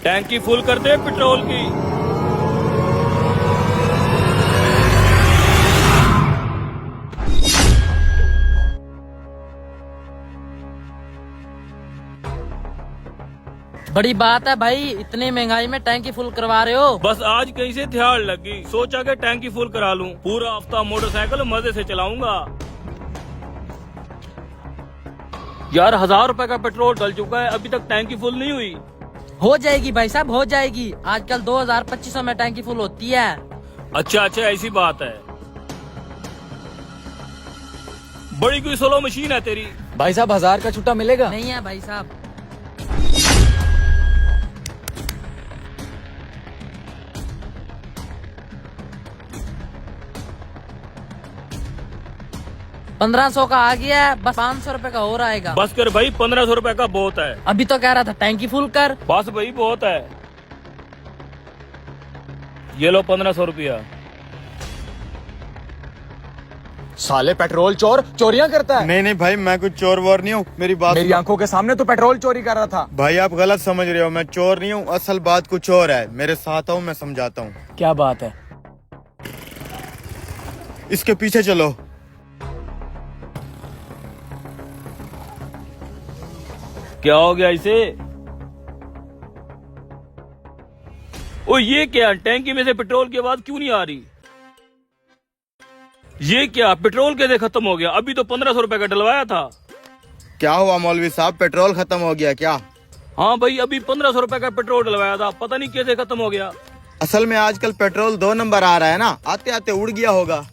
टैंकी फुल कर दे पेट्रोल की। बड़ी बात है भाई, इतनी महंगाई में टैंकी फुल करवा रहे हो। बस आज कहीं से ध्यान लगी, सोचा कि टैंकी फुल करा लूं। पूरा हफ्ता मोटरसाइकिल मजे से चलाऊंगा। यार 1000 रुपए का पेट्रोल डल चुका है, अभी तक टैंकी फुल नहीं हुई। हो जाएगी भाई साहब, हो जाएगी। आजकल 2000-2500 में टैंकी फुल होती है। अच्छा ऐसी बात है। बड़ी कोई सोलो मशीन है तेरी। भाई साहब 1000 का छुट्टा मिलेगा? नहीं है भाई साहब। $1500 का आ गया है, बस 500 रुपए का और आएगा। बस कर भाई, 1500 रुपए का बहुत है। अभी तो कह रहा था टैंकी फुल कर। बस भाई बहुत है। ये लो 1500 रुपया। साले पेट्रोल चोर चोरियां करता है। नहीं भाई, मैं कुछ चोर वोर नहीं हूँ। मेरी बात मेरी आंखों के सामने तो पेट्रोल चोरी कर रहा था। भाई आप गलत समझ रहे हो, मैं चोर नहीं हूँ। असल बात कुछ और है। मेरे साथ आओ, मैं समझाता हूँ। क्या बात है? इसके पीछे चलो। क्या हो गया इसे? ओ ये क्या, टैंकी में से पेट्रोल की आवाज क्यों नहीं आ रही? ये क्या, पेट्रोल कैसे खत्म हो गया? अभी तो 1500 रुपए का डलवाया था। क्या हुआ मौलवी साहब, पेट्रोल खत्म हो गया क्या? हाँ भाई, अभी 1500 रुपए का पेट्रोल डलवाया था, पता नहीं कैसे खत्म हो गया। असल में आजकल पेट्रोल 2 नंबर आ रहा है ना, आते आते उड़ गया होगा।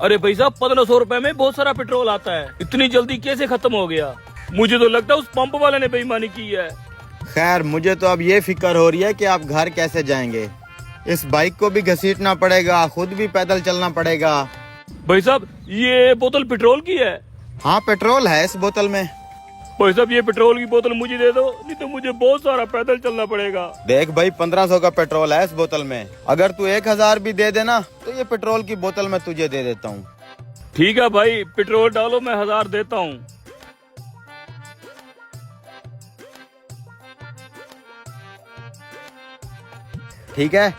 अरे भाई साहब, 1500 रुपए में बहुत सारा पेट्रोल आता है, इतनी जल्दी कैसे खत्म हो गया? मुझे तो लगता है उस पंप वाले ने बेईमानी की है। खैर, मुझे तो अब ये फिक्र हो रही है कि आप घर कैसे जाएंगे। इस बाइक को भी घसीटना पड़ेगा, खुद भी पैदल चलना पड़ेगा। भाई साहब, ये बोतल पेट्रोल की है? हाँ, पेट्रोल है इस बोतल में। भाई साहब, ये पेट्रोल की बोतल मुझे दे दो, नहीं तो मुझे बहुत सारा पैदल चलना पड़ेगा। देख भाई, 1500 का पेट्रोल है इस बोतल में। अगर तू 1000 भी दे देना तो ये पेट्रोल की बोतल मैं तुझे दे देता हूँ। ठीक है भाई, पेट्रोल डालो, मैं 1000 देता हूँ। ठीक है।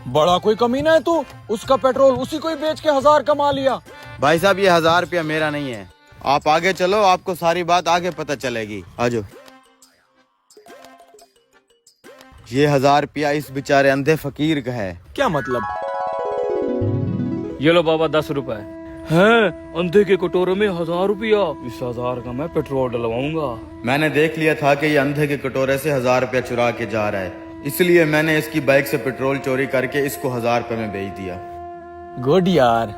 बड़ा कोई कमीना है तू, उसका पेट्रोल उसी को ही बेच के 1000 कमा लिया। भाई साहब, ये 1000 रुपया मेरा नहीं है। आप आगे चलो, आपको सारी बात आगे पता चलेगी। आजो। ये 1000 रुपया इस बेचारे अंधे फकीर का है। क्या मतलब? ये लो बाबा 10 रुपए हैं, अंधे के कटोरे में 1000 रुपया। इस 1000 का मैं पेट्रोल डलवाऊंगा। मैंने देख लिया था कि ये अंधे के कटोरे से 1000 रुपया चुरा के जा रहा है, इसलिए मैंने इसकी बाइक से पेट्रोल चोरी करके इसको 1000 रुपए में बेच दिया। गुड यार।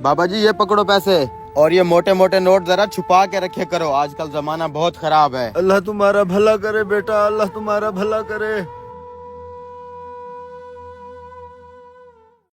बाबा जी, ये पकड़ो पैसे, और ये मोटे मोटे नोट जरा छुपा के रखे करो, आजकल जमाना बहुत खराब है। अल्लाह तुम्हारा भला करे बेटा, अल्लाह तुम्हारा भला करे।